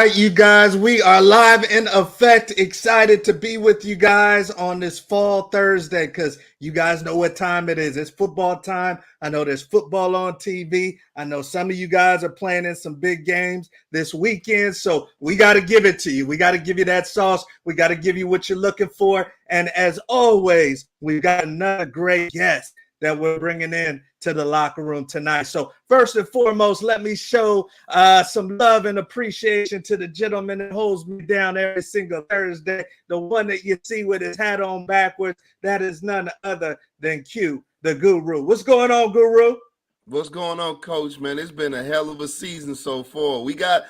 right, you guys, we are live in effect. Excited to be with you guys on this fall Thursday because you guys know what time it is. It's football time. I know there's football on TV. I know some of you guys are playing in some big games this weekend. So we got to give it to you. We got to give you that sauce. We got to give you what you're looking for. And as always, we've got another great guest that we're bringing in to the locker room tonight. So first and foremost, let me show some love and appreciation to the gentleman that holds me down every single Thursday, the one that you see with his hat on backwards. That is none other than Q, the Guru. What's going on, Guru? What's going on, Coach, man? It's been a hell of a season so far. We got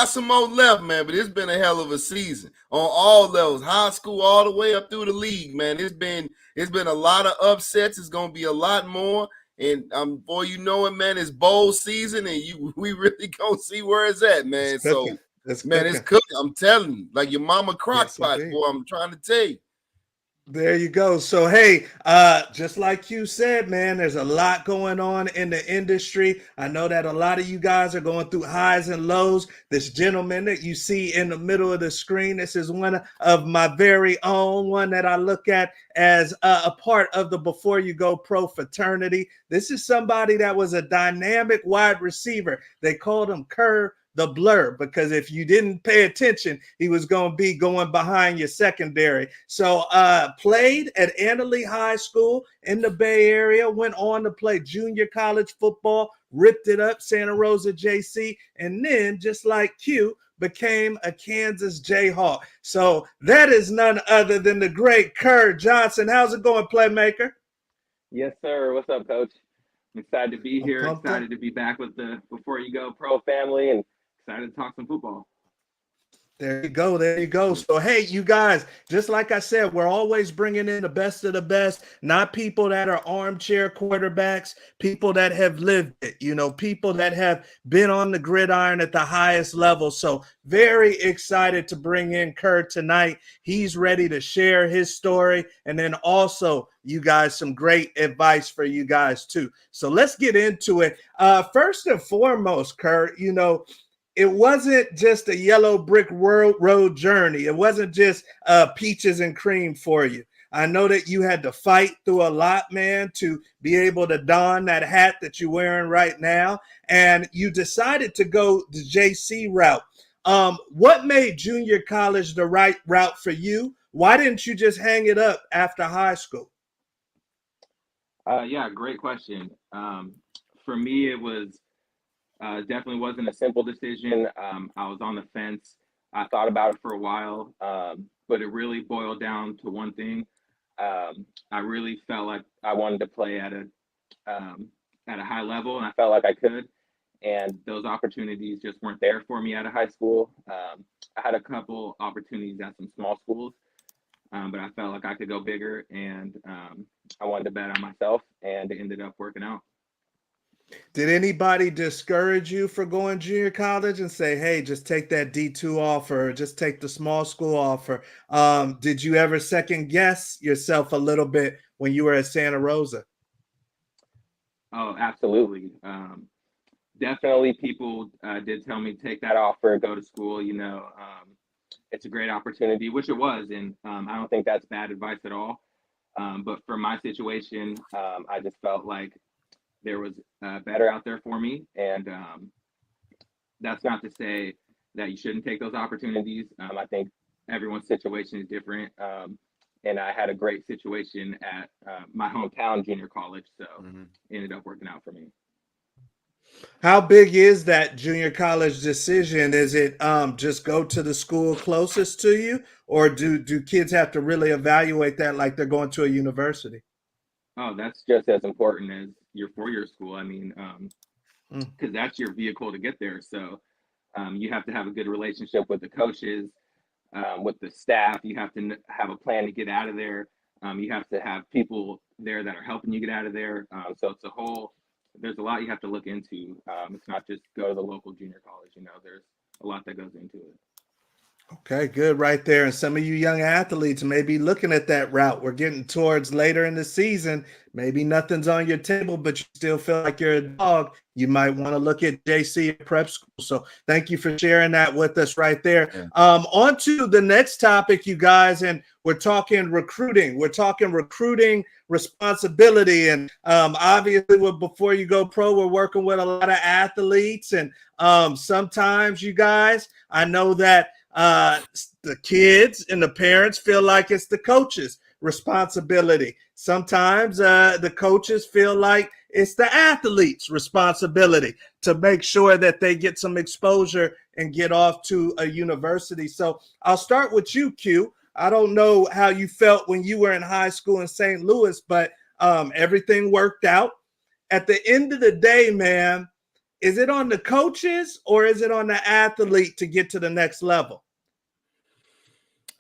some more left, man, but it's been a hell of a season on all levels, high school all the way up through the league, man. It's been a lot of upsets. It's gonna be a lot more. And before you know it, man, it's bowl season, and we really gonna see where it's at, man. It's cooking. It's cooking. I'm telling you, like your mama crock pot, indeed. boy. I'm trying to tell you. There you go. So, hey, just like you said, man, there's a lot going on in the industry. I know that a lot of you guys are going through highs and lows. This gentleman that you see in the middle of the screen, this is one of my very own, one that I look at as a part of the Before You Go Pro fraternity. This is somebody that was a dynamic wide receiver. They called him Kerr the Blur, because if you didn't pay attention, he was going to be going behind your secondary. So played at Annalee High School in the Bay Area, went on to play junior college football, ripped it up, Santa Rosa JC, and then, just like Q, became a Kansas Jayhawk. So that is none other than the great Kerr Johnson. How's it going, Playmaker? Yes, sir. What's up, Coach? I'm excited to be here, excited to be back with the Before You Go Pro family, and excited to talk some football. There you go. There you go. So, hey, you guys, just like I said, we're always bringing in the best of the best, not people that are armchair quarterbacks, people that have lived it, people that have been on the gridiron at the highest level. So very excited to bring in Kerr tonight. He's ready to share his story. And then also, you guys, some great advice for you guys, too. So let's get into it. First and foremost, Kerr, it wasn't just a yellow brick road journey. It wasn't just peaches and cream for you. I know that you had to fight through a lot, man, to be able to don that hat that you're wearing right now. And you decided to go the JC route. What made junior college the right route for you? Why didn't you just hang it up after high school? Yeah, great question. For me, it was definitely wasn't a simple decision. I was on the fence. I thought about it for a while, but it really boiled down to one thing. I really felt like I wanted to play at a high level, and I felt like I could. And those opportunities just weren't there for me out of high school. I had a couple opportunities at some small schools, but I felt like I could go bigger, and I wanted to bet on myself, and it ended up working out. Did anybody discourage you for going junior college and say, hey, just take that D2 offer, or just take the small school offer? Did you ever second guess yourself a little bit when you were at Santa Rosa? Oh, absolutely. Definitely people did tell me take that offer, go to school, it's a great opportunity, which it was. And I don't think that's bad advice at all. But for my situation, I just felt like there was better out there for me. And that's not to say that you shouldn't take those opportunities. I think everyone's situation is different. And I had a great situation at my hometown junior college. So it ended up working out for me. How big is that junior college decision? Is it just go to the school closest to you, or do kids have to really evaluate that like they're going to a university? Oh, that's just as important as your four-year school. I mean, because that's your vehicle to get there. So you have to have a good relationship with the coaches, with the staff. You have to have a plan to get out of there. You have to have people there that are helping you get out of there. So there's a lot you have to look into. It's not just go to the local junior college. There's a lot that goes into it. Okay, good right there. And some of you young athletes may be looking at that route. We're getting towards later in the season. Maybe nothing's on your table, but you still feel like you're a dog. You might want to look at JC or prep school. So thank you for sharing that with us right there. Yeah. On to the next topic, you guys, and we're talking recruiting. We're talking recruiting responsibility. And obviously, before you go pro, we're working with a lot of athletes. And sometimes, you guys, I know that the kids and the parents feel like it's the coach's responsibility. Sometimes the coaches feel like it's the athlete's responsibility to make sure that they get some exposure and get off to a university. So I'll start with you, Q. I don't know how you felt when you were in high school in St. Louis, but everything worked out. At the end of the day, man, is it on the coaches or is it on the athlete to get to the next level?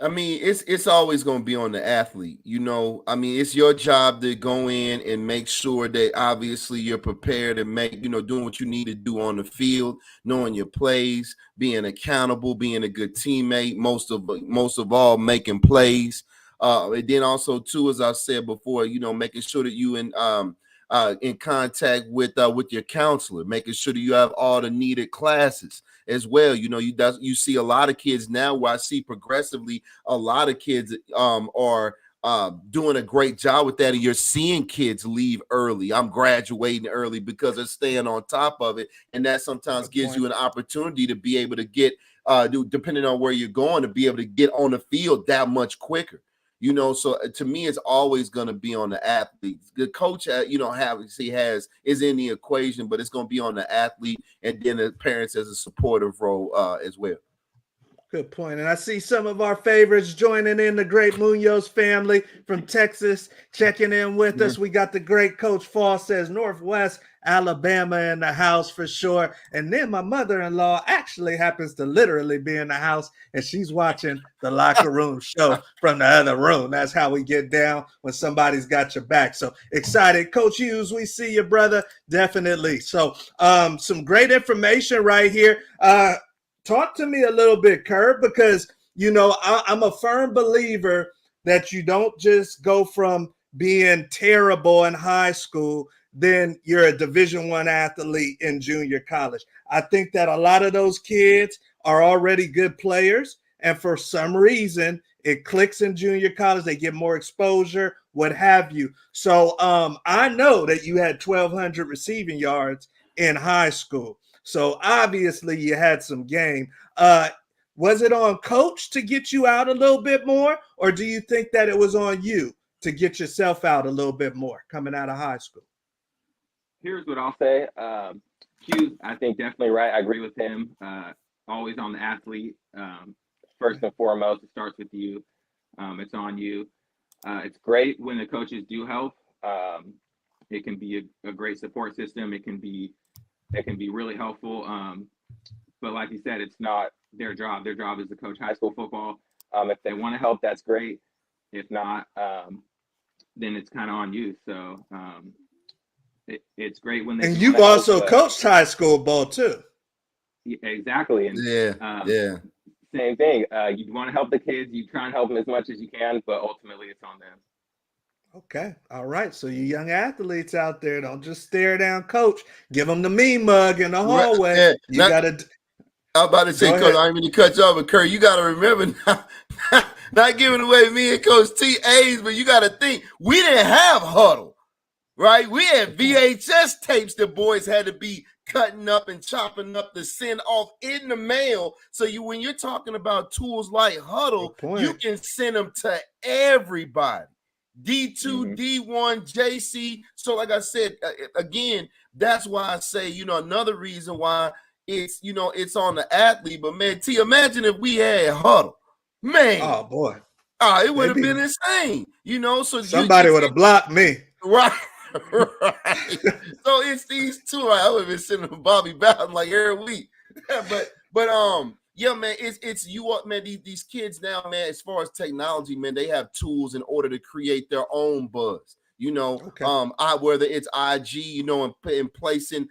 I mean, it's always going to be on the athlete, you know. I mean, it's your job to go in and make sure that obviously you're prepared and doing what you need to do on the field, knowing your plays, being accountable, being a good teammate, most of all making plays. And then also too, as I said before, making sure that you in contact with your counselor, making sure that you have all the needed classes as well. You see a lot of kids now where I see progressively a lot of kids are doing a great job with that, and you're seeing kids leave early. I'm graduating early because they're staying on top of it, and that sometimes gives you an opportunity to be able to get depending on where you're going, to be able to get on the field that much quicker. So to me, it's always going to be on the athlete. The coach, is in the equation, but it's going to be on the athlete, and then the parents as a supportive role as well. Good point. And I see some of our favorites joining in, the great Munoz family from Texas checking in with us. We got the great Coach Fall says Northwest Alabama in the house for sure. And then my mother-in-law actually happens to literally be in the house, and she's watching the locker room show from the other room. That's how we get down when somebody's got your back. So excited. Coach Hughes, we see you, brother. Definitely. So some great information right here. Talk to me a little bit, Kerr, because, I'm a firm believer that you don't just go from being terrible in high school, then you're a Division I athlete in junior college. I think that a lot of those kids are already good players, and for some reason, it clicks in junior college. They get more exposure, what have you. So I know that you had 1,200 receiving yards in high school. So obviously you had some game. Was it on coach to get you out a little bit more, or do you think that it was on you to get yourself out a little bit more coming out of high school? Here's what I'll say. Q, I think definitely right. I agree with him. Always on the athlete. First and foremost, it starts with you. It's on you. It's great when the coaches do help. It can be a great support system. It can be really helpful. But like you said, it's not their job. Their job is to coach high school football. If they want to help, that's great. If not, then it's kind of on you. So it's great when they. And you've also coached high school ball too. Exactly. And yeah. Same thing. You want to help the kids. You try and help them as much as you can, but ultimately it's on them. Okay. All right. So you young athletes out there, don't just stare down coach. Give them the mean mug in the hallway. Yeah. You got to. I'm about to say, Coach, I didn't mean to cut you off, but Kerr, you got to remember now, not giving away me and Coach T.A.'s, but you got to think, we didn't have huddle, right? We had VHS tapes that boys had to be cutting up and chopping up to send off in the mail. So when you're talking about tools like huddle, you can send them to everybody. D2, D1, JC. So like I said, again, that's why I say, another reason why it's on the athlete. But man, T, imagine if we had huddle. Man. Oh boy. It would have been insane. So somebody would have blocked me. Right. Right. So it's these two. I would have been sending Bobby Bowden like every week. but yeah, man, it's you up, man. These kids now, man, as far as technology, man, they have tools in order to create their own buzz. Whether it's IG, and placing,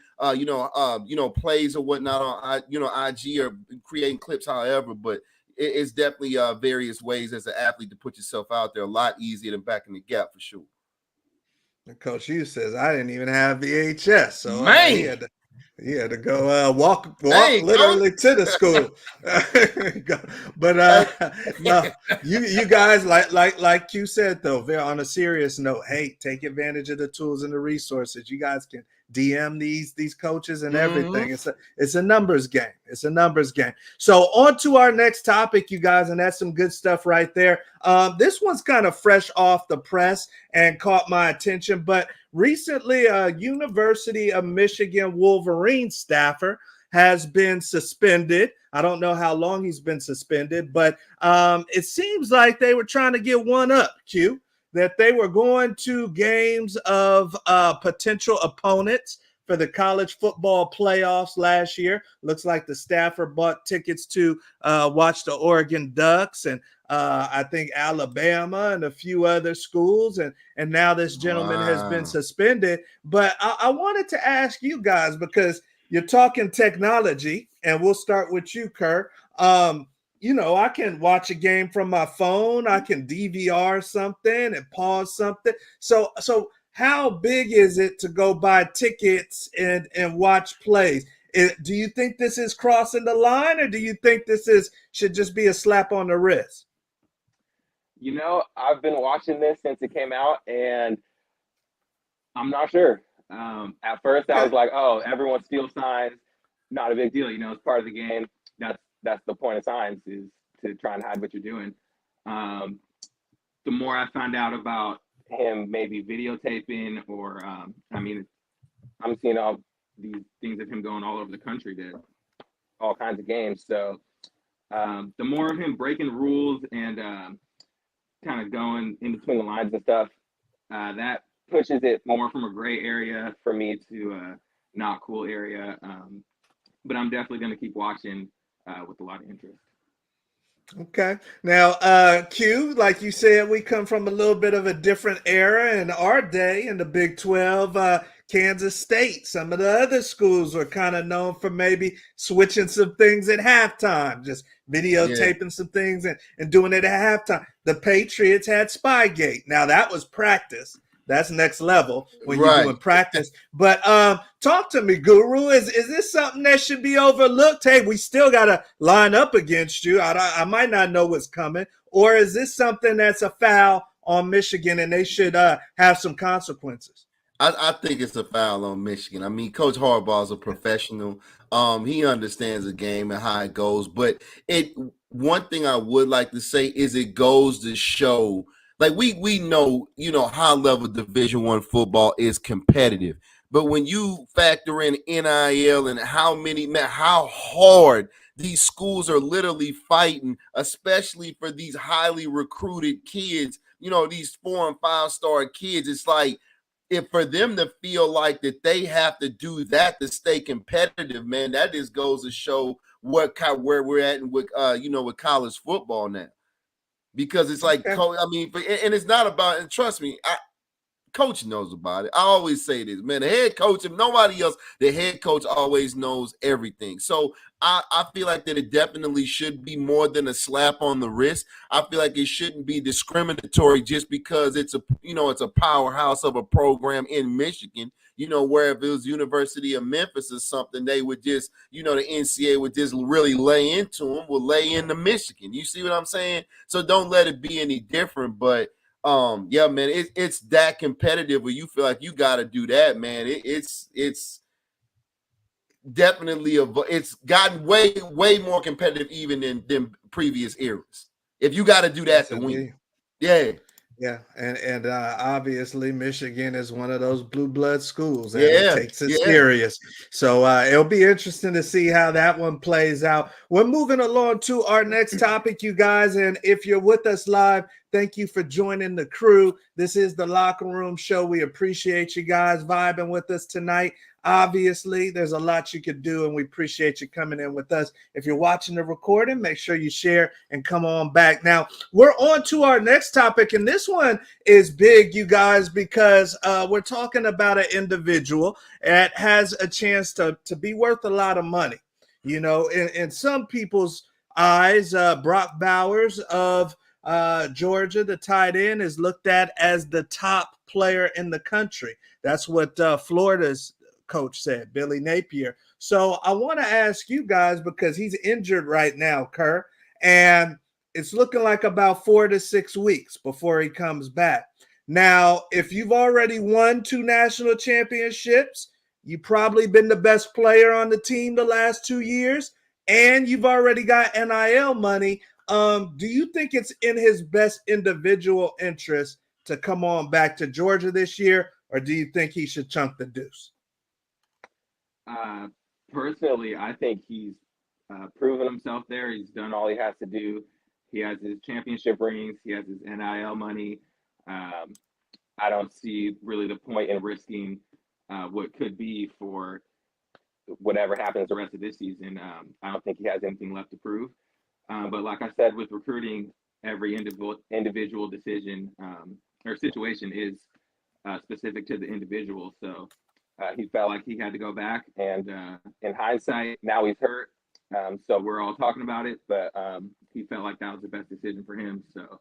plays or whatnot on, IG or creating clips, however. But it's definitely various ways as an athlete to put yourself out there a lot easier than back in the gap for sure. And Coach Hughes says I didn't even have VHS, so Man. he had to go walk Dang, literally to the school. But no, you guys like you said though, very on a serious note. Hey, take advantage of the tools and the resources. You guys can DM these coaches and everything. It's a numbers game. It's a numbers game. So on to our next topic, you guys, and that's some good stuff right there. This one's kind of fresh off the press and caught my attention, but recently, a University of Michigan Wolverine staffer has been suspended. I don't know how long he's been suspended, but it seems like they were trying to get one up, Q, that they were going to games of potential opponents for the college football playoffs last year. Looks like the staffer bought tickets to watch the Oregon Ducks and I think Alabama and a few other schools. And now this gentleman has been suspended. But I wanted to ask you guys, because you're talking technology, and we'll start with you, Kerr. I can watch a game from my phone. I can DVR something and pause something. So how big is it to go buy tickets and watch plays? Do you think this is crossing the line, or do you think this should just be a slap on the wrist? I've been watching this since it came out, and I'm not sure. At first, I was like, "Oh, everyone steals signs. Not a big deal. It's part of the game. That's the point of signs, is to try and hide what you're doing." The more I found out about him maybe videotaping, or I'm seeing all these things of him going all over the country to all kinds of games. So the more of him breaking rules and kind of going in between the lines and stuff, that pushes it more from a gray area for me to a not cool area. But I'm definitely going to keep watching with a lot of interest. Okay. Now, Q, like you said, we come from a little bit of a different era in our day in the Big 12. Kansas State, some of the other schools were kind of known for maybe switching some things at halftime, just videotaping some things and doing it at halftime. The Patriots had Spygate. Now, that was practice. That's next level when you're doing practice. But talk to me, Guru. Is this something that should be overlooked? Hey, we still got to line up against you. I might not know what's coming. Or is this something that's a foul on Michigan and they should have some consequences? I think it's a foul on Michigan. I mean, Coach Harbaugh's a professional. He understands the game and how it goes. But one thing I would like to say is it goes to show, like we know, high level Division I football is competitive. But when you factor in NIL and how hard these schools are literally fighting, especially for these highly recruited kids, these 4- and 5-star kids, it's like, if for them to feel like that they have to do that to stay competitive, man, that just goes to show where we're at with with college football now. Because it's like, and it's not about, and trust me, coach knows about it. I always say this, man, the head coach, if nobody else, the head coach always knows everything. So I feel like that it definitely should be more than a slap on the wrist. I feel like it shouldn't be discriminatory just because it's a powerhouse of a program in Michigan. Where if it was University of Memphis or something, they would just, the NCAA would just really lay into Michigan. You see what I'm saying? So don't let it be any different. But yeah, man, it's that competitive where you feel like you got to do that, man. It's definitely it's gotten way more competitive even than previous eras. If you got to do that to win, yeah, and obviously Michigan is one of those blue blood schools that takes it serious. So it'll be interesting to see how that one plays out. We're moving along to our next topic, you guys, and if you're with us live, thank you for joining the crew. This is the Locker Room Show. We appreciate you guys vibing with us tonight. Obviously, there's a lot you could do, and we appreciate you coming in with us. If you're watching the recording, make sure you share and come on back. Now, we're on to our next topic, and this one is big, you guys, because we're talking about an individual that has a chance to be worth a lot of money. In some people's eyes, Brock Bowers of Georgia, the tight end, is looked at as the top player in the country. That's what Florida's coach said, Billy Napier. So I want to ask you guys, because he's injured right now, Kerr, and it's looking like about 4 to 6 weeks before he comes back. Now, if you've already won 2 national championships, you've probably been the best player on the team the last 2 years, and you've already got NIL money. Do you think it's in his best individual interest to come on back to Georgia this year, or do you think he should chunk the deuce? Personally, I think he's proven himself there. He's done all he has to do. He has his championship rings. He has his NIL money. I don't see really the point in risking what could be for whatever happens the rest of this season. I don't think he has anything left to prove. But like I said, with recruiting, every individual decision or situation is specific to the individual. So he felt like he had to go back. And in hindsight, now he's hurt. So we're all talking about it. But he felt like that was the best decision for him. So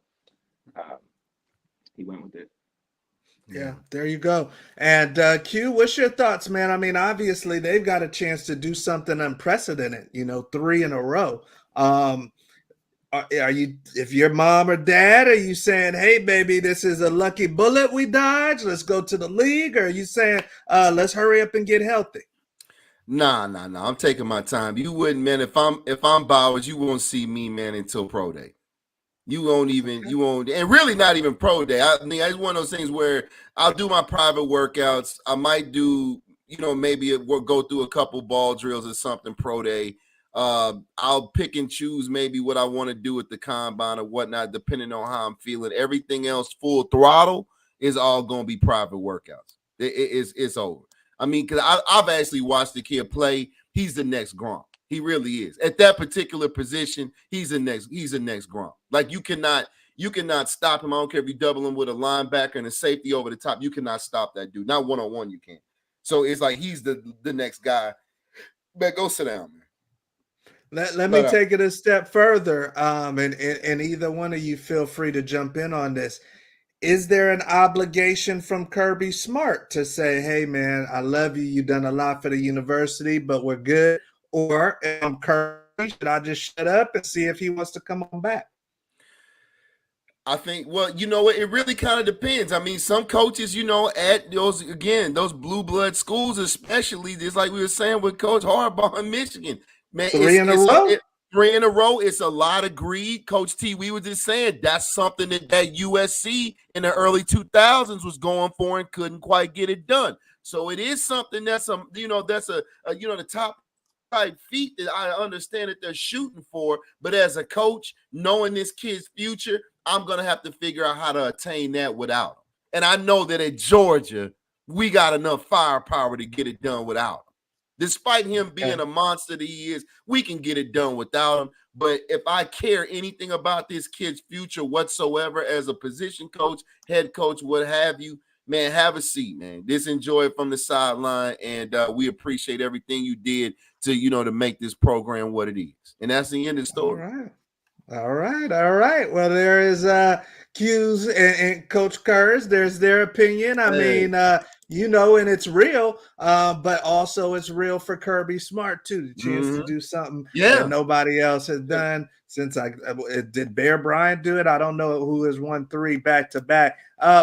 he went with it. Yeah, there you go. And Q, what's your thoughts, man? I mean, obviously they've got a chance to do something unprecedented, 3 in a row. Are you, if your mom or dad, are you saying, hey, baby, this is a lucky bullet we dodged, let's go to the league? Or are you saying, let's hurry up and get healthy? Nah. I'm taking my time. You wouldn't, man. If I'm Bowers, you won't see me, man, until pro day. You won't, and really not even pro day. I mean, it's one of those things where I'll do my private workouts. I might do, maybe we'll go through a couple ball drills or something pro day. I'll pick and choose maybe what I want to do at the combine or whatnot, depending on how I'm feeling. Everything else, full throttle, is all going to be private workouts. It's over. I mean, because I've actually watched the kid play. He's the next Gronk. He really is. At that particular position, he's the next Gronk. Like you cannot stop him. I don't care if you double him with a linebacker and a safety over the top. You cannot stop that dude. Not one-on-one, you can't. So it's like he's the next guy. Man, go sit down, man. Let me take it a step further. And either one of you feel free to jump in on this. Is there an obligation from Kirby Smart to say, hey, man, I love you. You've done a lot for the university, but we're good? Or Kirby, should I just shut up and see if he wants to come on back? I think, well, you know what? It really kind of depends. I mean, some coaches, at those blue blood schools, especially, just like we were saying with Coach Harbaugh in Michigan, man, 3 in a row. 3 in a row. It's a lot of greed. Coach T, we were just saying that's something that USC in the early 2000s was going for and couldn't quite get it done. So it is something that's the top type feat that I understand that they're shooting for. But as a coach, knowing this kid's future, I'm going to have to figure out how to attain that without him. And I know that at Georgia, we got enough firepower to get it done without him. Despite him being a monster that he is, we can get it done without him. But if I care anything about this kid's future whatsoever as a position coach, head coach, what have you, man, have a seat, man. Just enjoy it from the sideline, and we appreciate everything you did to make this program what it is. And that's the end of the story. All right. Well, there is Q's and Coach Kerr's. There's their opinion. I mean, and it's real, but also it's real for Kirby Smart too. The chance to do something that nobody else has done since did Bear Bryant do it? I don't know who has won 3 back-to-back.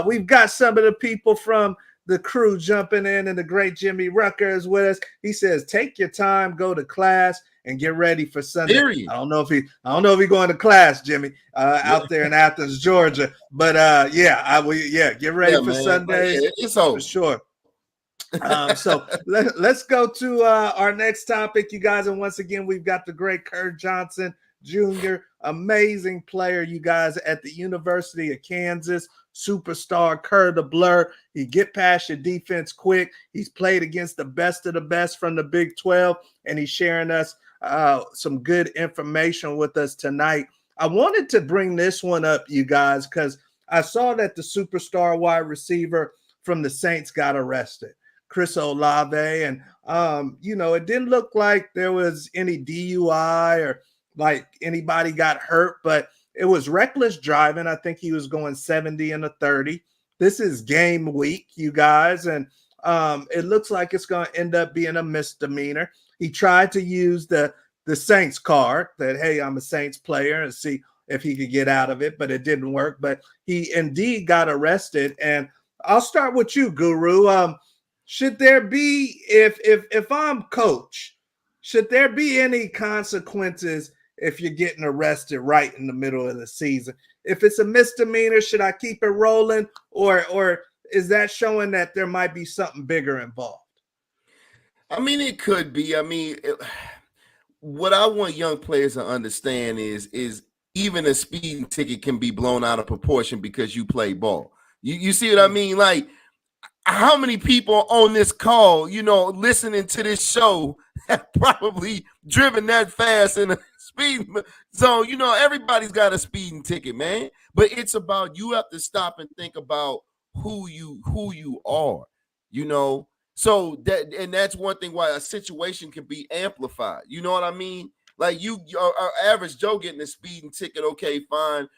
We've got some of the people from the crew jumping in, and the great Jimmy Rucker is with us. He says, take your time, go to class, and get ready for Sunday. Period. I don't know if he going to class, Jimmy, out there in Athens, Georgia. But get ready for man. Sunday. It's over for sure. So let's go to our next topic, you guys. And once again, we've got the great Kerr Johnson Jr., amazing player, you guys, at the University of Kansas. Superstar Kerr the Blur. He get past your defense quick. He's played against the best of the best from the Big 12, and he's sharing us some good information with us tonight. I wanted to bring this one up, you guys, because I saw that the superstar wide receiver from the Saints got arrested, Chris Olave, and it didn't look like there was any DUI or like anybody got hurt, but it was reckless driving. I think he was going 70 and a 30. This is game week, you guys, and it looks like it's going to end up being a misdemeanor. He tried to use the Saints card that, hey, I'm a Saints player, and see if he could get out of it, but it didn't work. But he indeed got arrested. And I'll start with you, Guru. Should there be, if I'm coach, should there be any consequences if you're getting arrested right in the middle of the season? If it's a misdemeanor, should I keep it rolling, or is that showing that there might be something bigger involved? I mean, it could be. I mean, what I want young players to understand is even a speeding ticket can be blown out of proportion because you play ball. You see what I mean? Like, how many people on this call, listening to this show have probably driven that fast in a speeding zone? Everybody's got a speeding ticket, man. But it's about, you have to stop and think about who you are, So that's one thing why a situation can be amplified. You know what I mean? Like our average Joe getting a speeding ticket, okay, fine.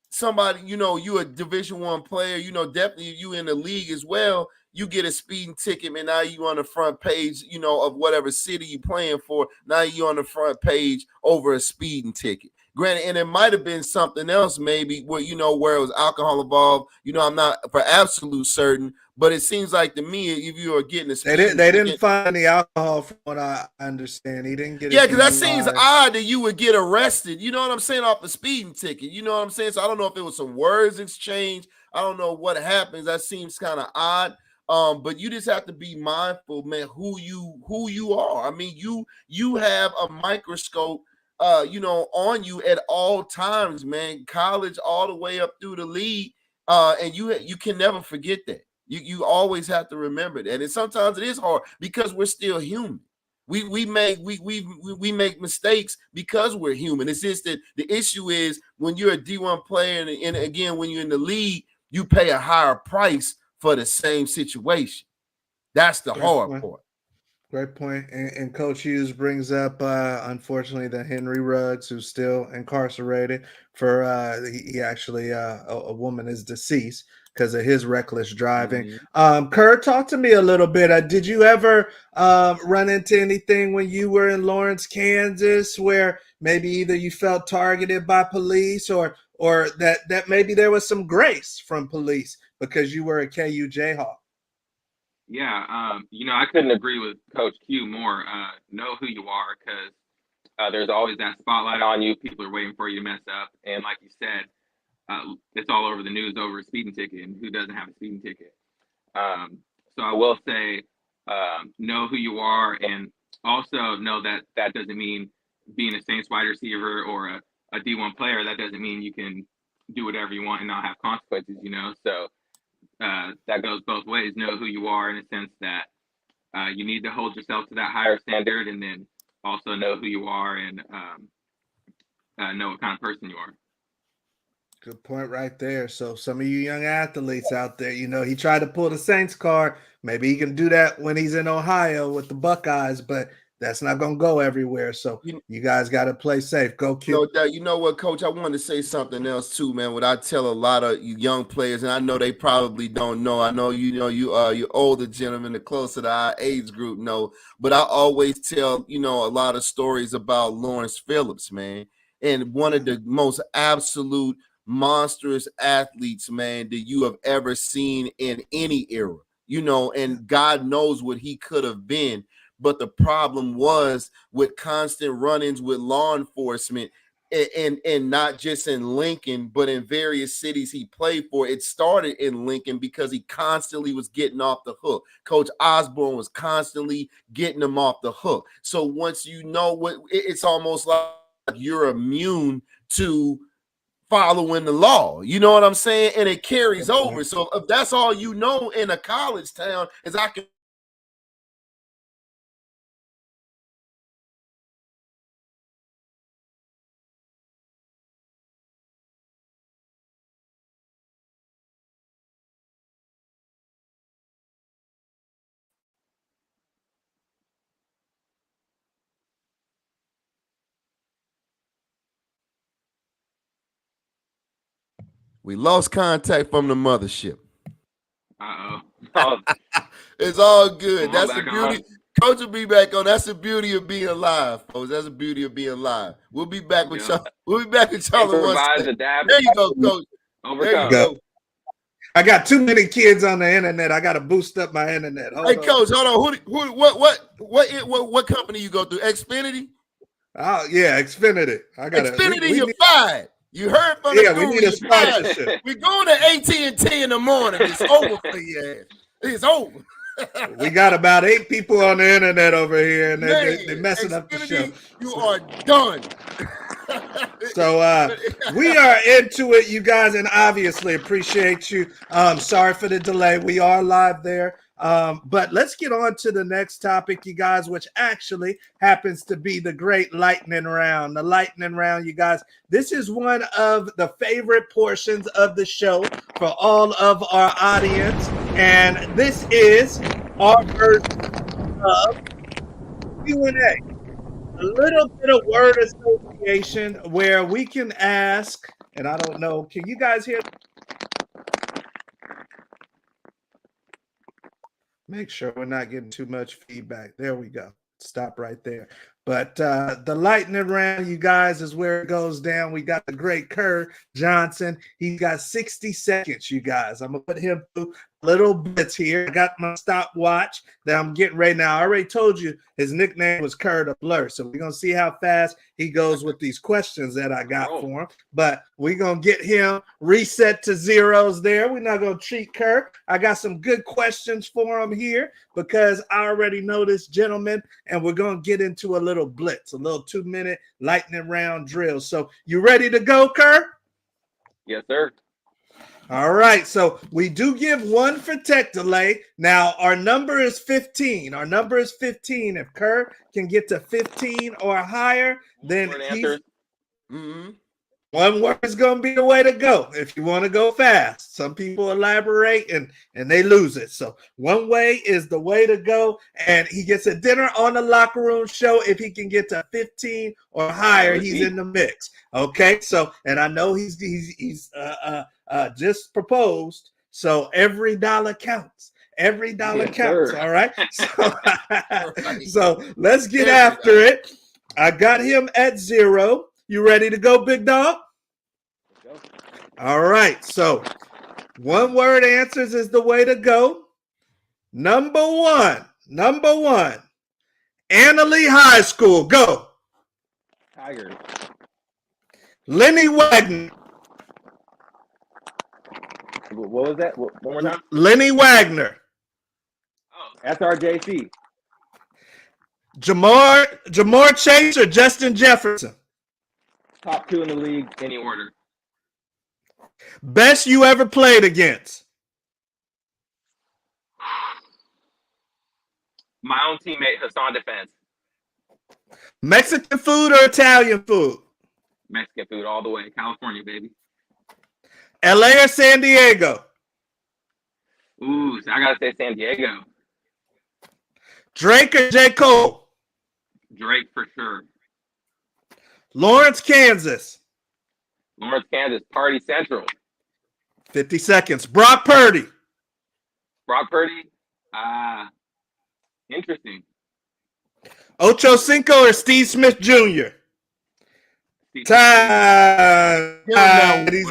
Somebody, you a Division I player, definitely you in the league as well. You get a speeding ticket, man. Now you on the front page, of whatever city you playing for. Now you on the front page over a speeding ticket. Granted, and it might have been something else, maybe where where it was alcohol involved. I'm not for absolute certain, but it seems like to me, if you are getting a speeding They ticket, didn't find any alcohol, from what I understand. He didn't get a yeah, because that seems DUI. odd that you would get arrested. You know what I'm saying, off the speeding ticket. You know what I'm saying. So I don't know if it was some words exchanged. I don't know what happens. That seems kind of odd. But you just have to be mindful, man, who you are. I mean, you have a microscope, on you at all times, man. College all the way up through the league, and you can never forget that. You always have to remember that. And sometimes it is hard because we're still human. We make mistakes because we're human. It's just that the issue is when you're a D1 player, and again, when you're in the league, you pay a higher price for the same situation. That's the hard part. Great point. And Coach Hughes brings up, unfortunately, the Henry Ruggs, who's still incarcerated for, he actually, a woman is deceased because of his reckless driving. Mm-hmm. Kerr, talk to me a little bit. Did you ever run into anything when you were in Lawrence, Kansas, where maybe either you felt targeted by police or that maybe there was some grace from police because you were a KU Jayhawk? Yeah, I couldn't agree with Coach Q more. Know who you are, because there's always that spotlight on you. People are waiting for you to mess up, and like you said, it's all over the news over a speeding ticket, and who doesn't have a speeding ticket? So I will say, know who you are, and also know that that doesn't mean being a Saints wide receiver or a D1 player. That doesn't mean you can do whatever you want and not have consequences. So that goes both ways. Know who you are in a sense that you need to hold yourself to that higher standard, and then also know who you are and know what kind of person you are. Good point right there. So some of you young athletes out there, he tried to pull the Saints card. Maybe he can do that when he's in Ohio with the Buckeyes, but that's not going to go everywhere. So you guys got to play safe. Go Q. You know what, Coach? I wanted to say something else too, man. What I tell a lot of you young players, and I know they probably don't know. I know you older gentlemen, the closer to our age group know. But I always tell a lot of stories about Lawrence Phillips, man, and one of the most absolute monstrous athletes, man, that you have ever seen in any era. And God knows what he could have been. But the problem was with constant run-ins with law enforcement, and not just in Lincoln, but in various cities he played for. It started in Lincoln because he constantly was getting off the hook. Coach Osborne was constantly getting him off the hook. So once you know what, it's almost like you're immune to following the law. You know what I'm saying? And it carries over. So if that's all you know in a college town is I can We lost contact from the mothership. Uh-oh. It's all good. Come on, That's the back beauty. on. Coach will be back on. That's the beauty of being alive, folks. That's the beauty of being live. We'll be back with Yeah. y'all. We'll be back with y'all in 1 Improvise, second. adapt, There you go, Coach. There you overcome. go. I got too many kids on the internet. I got to boost up my internet. Hey, Coach, hold on. What company you go through? Xfinity? Oh yeah, Xfinity. I got Xfinity. You're fired. You heard from the Yeah, we guru. need a You're fired. sponsorship. We're going to AT&T in the morning. It's over for your ass. It's over. We got about 8 people on the internet over here, and they're Man, messing up the show. Xfinity, you are done. So we are into it, you guys, and obviously appreciate you. Sorry for the delay. We are live there. But let's get on to the next topic, you guys, which actually happens to be the great lightning round. The lightning round, you guys. This is one of the favorite portions of the show for all of our audience. And this is our version of Q&A. A little bit of word association where we can ask, and I don't know, can you guys hear? Make sure we're not getting too much feedback. There we go. Stop right there. But the lightning round, you guys, is where it goes down. We got the great Kerr Johnson. He got 60 seconds, you guys. I'm going to put him through little bits here. I got my stopwatch that I'm getting right now. I already told you his nickname was Kerr the Blur. So we're going to see how fast he goes with these questions that I got for him. But we're going to get him reset to zeros there. We're not going to cheat Kerr. I got some good questions for him here because I already know this gentleman, and we're going to get into a little blitz, a little 2-minute lightning round drill. So you ready to go, Kerr? Yes, sir. All right, so we do give 1 for tech delay. Now, our number is 15. Our number is 15. If Kerr can get to 15 or higher, then he's... One word is going to be the way to go if you want to go fast. Some people elaborate and they lose it. So one way is the way to go. And he gets a dinner on the locker room show. If he can get to 15 or higher, he's in the mix. Okay, so, and I know he's just proposed. So every dollar counts. Every dollar counts. Sir. All right. So let's get after it. I got him at 0. You ready to go, big dog? All right. So 1 word answers is the way to go. Number one. Annalee High School. Go. Tigers. Lenny Wagner. What was that? One more time? Lenny Wagner. Oh, SRJC. Jamar Chase or Justin Jefferson? Top 2 in the league, any order. Best you ever played against? My own teammate, Hassan Defense. Mexican food or Italian food? Mexican food all the way. California, baby. LA or San Diego? Ooh, so I got to say San Diego. Drake or J. Cole? Drake for sure. Lawrence, Kansas. Lawrence, Kansas. Party Central. 50 seconds. Brock Purdy. Brock Purdy. Interesting. Ocho Cinco or Steve Smith Jr.? Time. He's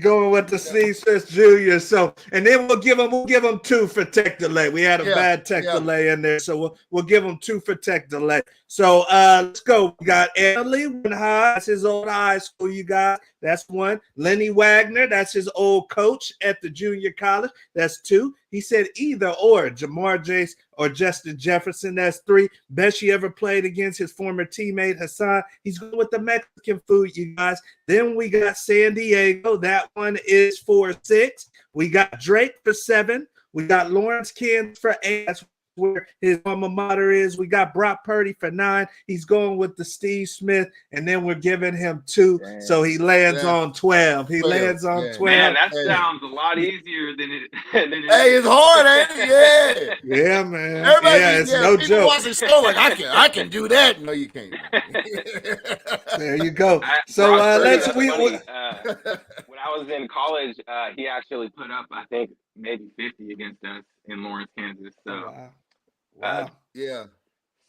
going with the Steve Smith Jr. So, and then we'll give him 2 for tech delay. We had a bad tech delay in there, so we'll give him 2 for tech delay. So let's go. We got Annalee High. That's his old high school, you guys. That's 1. Lenny Wagner. That's his old coach at the junior college. That's 2. He said either or, Jamar Chase or Justin Jefferson. That's 3. Best he ever played against his former teammate Hassan. He's going with the Mexican food, you guys. Then we got San Diego. That one is for 6. We got Drake for 7. We got Lawrence, Kansas for 8. That's where his alma mater is. We got Brock Purdy for 9. He's going with the Steve Smith, and then we're giving him 2. Dang. So he lands on 12. He lands on 12. Man, that sounds a lot easier than it. Hey, it's hard, ain't it? Yeah. Yeah, man. Everybody, it's no joke. Watch the show like I can do that. No, you can't. There you go. So when I was in college, he actually put up, I think, maybe 50 against us in Lawrence, Kansas. So, wow. Yeah.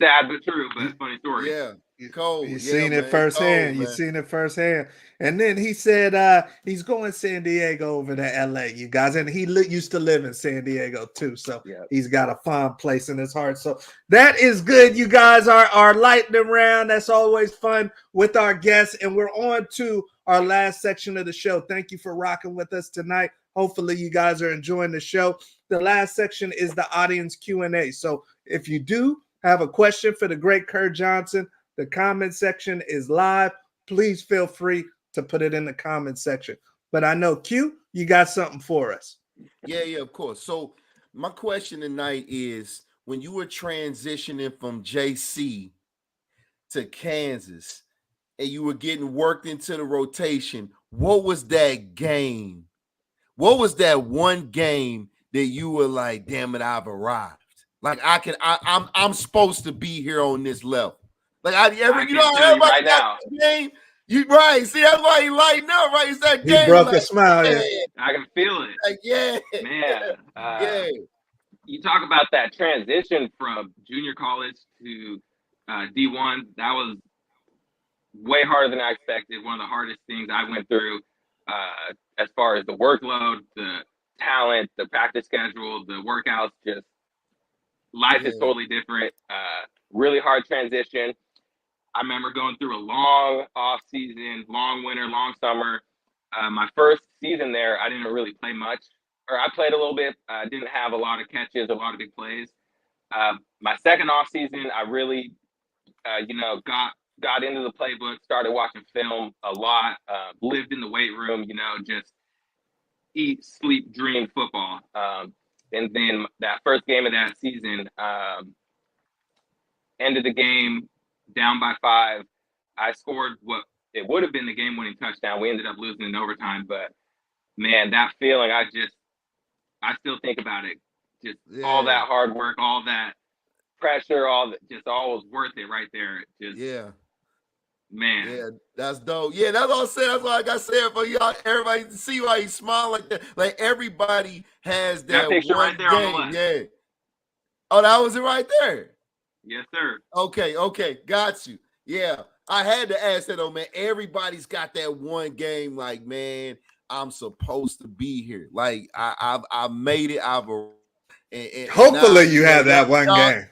Sad but true, but funny story. Yeah. Cold. You seen it firsthand. You seen it firsthand. And then he said he's going San Diego over to LA, you guys. And he used to live in San Diego too. So he's got a fond place in his heart. So that is good, you guys. Our lightning round. That's always fun with our guests. And we're on to our last section of the show. Thank you for rocking with us tonight. Hopefully you guys are enjoying the show. The last section is the audience Q&A. So if you do have a question for the great Kerr Johnson, the comment section is live. Please feel free to put it in the comment section. But I know, Q, you got something for us. Yeah, of course. So my question tonight is, when you were transitioning from JC to Kansas and you were getting worked into the rotation, what was that game? What was that one game that you were like, damn it, I've arrived? Like I'm supposed to be here on this level. Like everybody right now. Game. You right. See, that's why he lighting up, right? It's that game. He broke a smile. Yeah. I can feel it. Like, Man. You talk about that transition from junior college to D1. That was way harder than I expected. One of the hardest things I went through as far as the workload, the talent, the practice schedule, the workouts, just life is totally different. Really hard transition. I remember going through a long off season, long winter, long summer. My first season there, I didn't really play much, or I played a little bit. I didn't have a lot of catches, a lot of big plays. My second off season, I really, got into the playbook, started watching film a lot, lived in the weight room, just eat, sleep, dream football. And then that first game of that season, ended the game down by 5. I scored what it would have been the game-winning touchdown. We ended up losing in overtime, but man, that feeling, I still think about it. Just all that hard work, all that pressure, all was worth it right there. Man. Yeah, that's dope. Yeah, that's all I said. That's like I said for y'all. Everybody see why he smile like that. Like everybody has that picture one right there game. on the left. Yeah. Oh, that was it right there. Yes, sir. Okay, got you. Yeah, I had to ask that though, man. Everybody's got that one game. Like, man, I'm supposed to be here. Like, I made it. And hopefully you have that one game.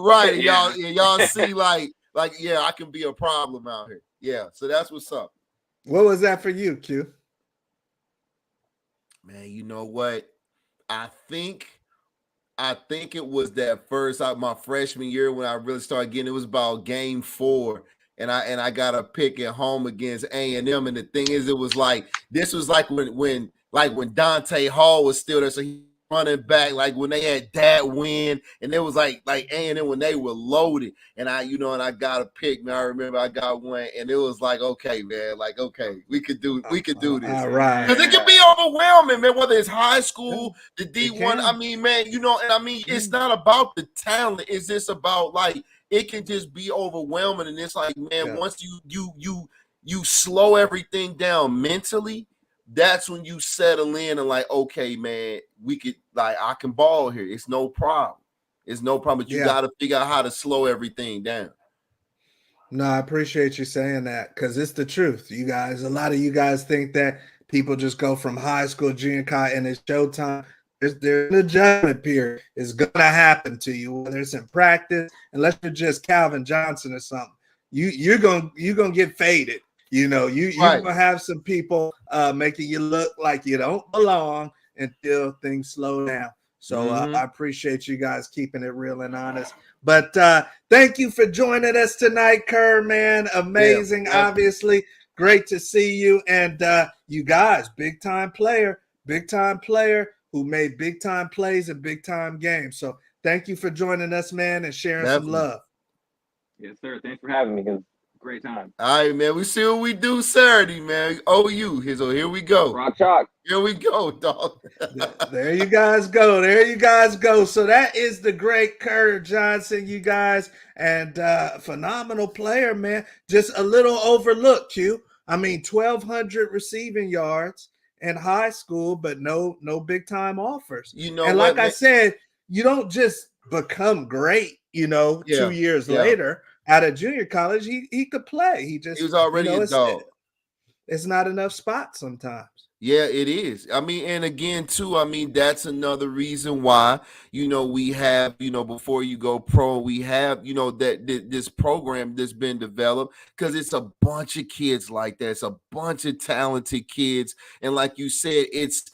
Right, y'all see like, yeah, I can be a problem out here. Yeah, so that's what's up. What was that for you, Q? Man, you know what? I think it was that first my freshman year when I really started getting. It was about game 4, and I got a pick at home against A&M. And the thing is, it was like this was like when Dante Hall was still there, so he running back, like when they had that win, and it was like A&M when they were loaded, and I got a pick, man. I remember I got one, and it was like, okay, man, like, okay, we could do this. All right. Because it can be overwhelming, man, whether it's high school, the D1. I mean, man, it's not about the talent. It's just about, like, it can just be overwhelming. And it's like, man, once you slow everything down mentally, that's when you settle in and like, okay, man, we could, like, I can ball here. It's no problem. But you got to figure out how to slow everything down. No, I appreciate you saying that, because it's the truth. You guys, a lot of you guys think that people just go from high school, junior college, and it's showtime. There's an adjustment period. It's going to happen to you, whether it's in practice, unless you're just Calvin Johnson or something. You're gonna get faded. You're gonna have some people making you look like you don't belong until things slow down. So I appreciate you guys keeping it real and honest. But thank you for joining us tonight, Kerr, man. Amazing, obviously. Great to see you. And you guys, big time player who made big time plays in big time games. So thank you for joining us, man, and sharing some Definitely. love. Yes, sir. Thanks for having me. It was a great time. All right, man. We see what we do Saturday, man. OU. So here we go. Rock chalk. Here we go, dog. There you guys go. There you guys go. So that is the great Kerr Johnson, you guys, and phenomenal player, man. Just a little overlooked, Q. I mean, 1,200 receiving yards in high school, but no big time offers. You know and what, like I man? said, you don't just become great, 2 years later at a junior college. He could play. He was already a dog. It's not enough spots sometimes. Yeah, it is. I mean, and again, too, I mean, that's another reason why, we have, before you go pro, we have, this program that's been developed, because it's a bunch of kids like that. It's a bunch of talented kids. And like you said, it's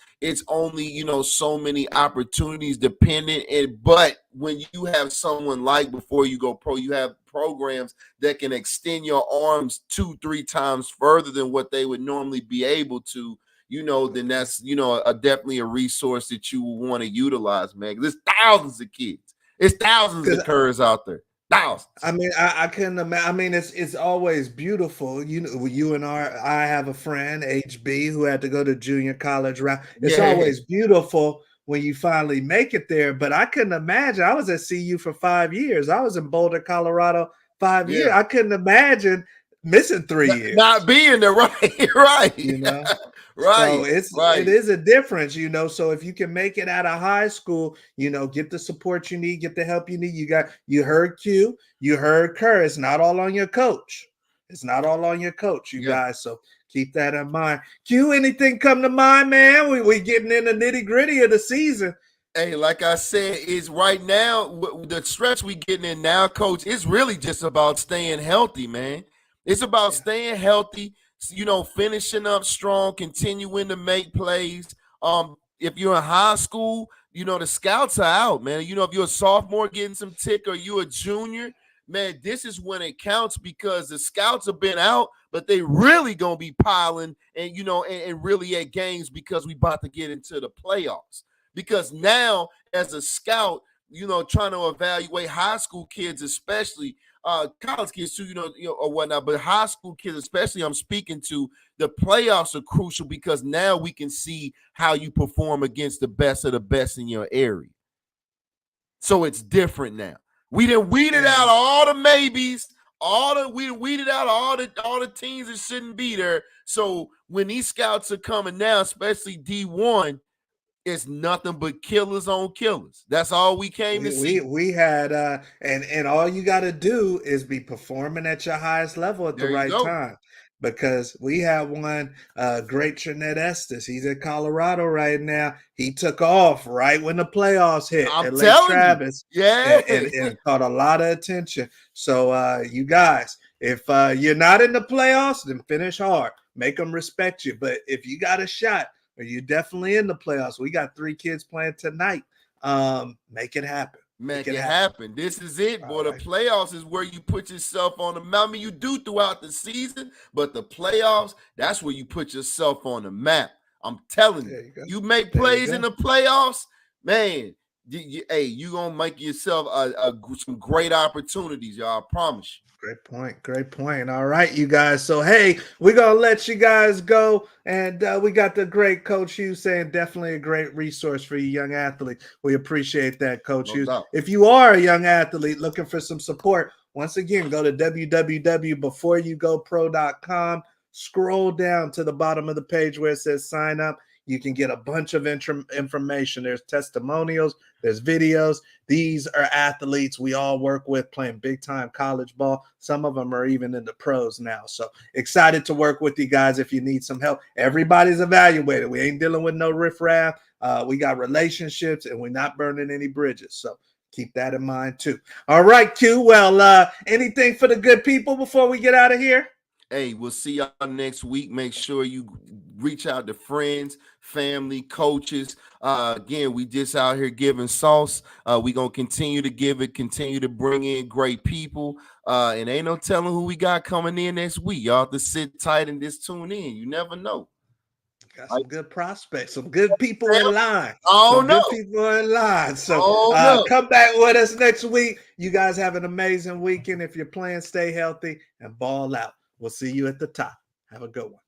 only, so many opportunities dependent. But when you have someone like before you go pro, you have programs that can extend your arms 2-3 times further than what they would normally be able to, then that's, definitely a resource that you will want to utilize, man. There's thousands of kids. It's thousands of Kerrs out there. Thousands. I mean, I couldn't imagine. I mean, it's always beautiful. You and I have a friend, HB, who had to go to junior college. It's always beautiful when you finally make it there. But I couldn't imagine. I was at CU for 5 years. I was in Boulder, Colorado, 5 years. I couldn't imagine missing 3 years. Not being there, right? Right. Right. So it is a difference, So if you can make it out of high school, get the support you need, get the help you need. You heard Q, you heard Kerr. It's not all on your coach. It's not all on your coach, you guys. So keep that in mind. Q, anything come to mind, man? We getting in the nitty-gritty of the season. Hey, like I said, is right now the stretch we getting in now, Coach. It's really just about staying healthy, man. It's about staying healthy. Finishing up strong, continuing to make plays. If you're in high school, the scouts are out, man. If you're a sophomore getting some tick or you're a junior, man, this is when it counts, because the scouts have been out, but they really gonna be piling and and really at games, because we about to get into the playoffs. Because now, as a scout, trying to evaluate high school kids, especially college kids too, or whatnot, but high school kids especially, I'm speaking to, the playoffs are crucial, because now we can see how you perform against the best of the best in your area. So it's different now. We done weeded out all the maybes, we weeded out all the teams that shouldn't be there. So when these scouts are coming now, especially D1, it's nothing but killers on killers. That's all we came to see. We had and all you got to do is be performing at your highest level at the right time, because we have one great Trinette Estes. He's in Colorado right now. He took off right when the playoffs hit at Lake Travis, and caught a lot of attention. So you guys, if you're not in the playoffs, then finish hard. Make them respect you. But if you got a shot, or you're definitely in the playoffs, we got 3 kids playing tonight. Make it happen. Make it happen. This is it, boy. The playoffs is where you put yourself on the map. I mean, you do throughout the season, but the playoffs, that's where you put yourself on the map. I'm telling you, you make plays in the playoffs, man. You gonna make yourself some great opportunities, y'all. I promise you. Great point. All right, you guys. So, hey, we're going to let you guys go. And we got the great Coach Hughes saying definitely a great resource for you young athletes. We appreciate that, Coach Hughes. If you are a young athlete looking for some support, once again, go to www.beforeyougopro.com. Scroll down to the bottom of the page where it says sign up. You can get a bunch of information. There's testimonials, there's videos. These are athletes we all work with playing big-time college ball. Some of them are even in the pros now. So excited to work with you guys if you need some help. Everybody's evaluated. We ain't dealing with no riffraff. We got relationships, and we're not burning any bridges. So keep that in mind, too. All right, Q. Well, anything for the good people before we get out of here? Hey, we'll see y'all next week. Make sure you reach out to friends, family, coaches. Again, we just out here giving sauce. We're going to continue to give it, continue to bring in great people. And ain't no telling who we got coming in next week. Y'all have to sit tight and just tune in. You never know. Got some good prospects, some good people in line. Oh Some no. good people in line. So No. come back with us next week. You guys have an amazing weekend. If you're playing, stay healthy and ball out. We'll see you at the top. Have a good one.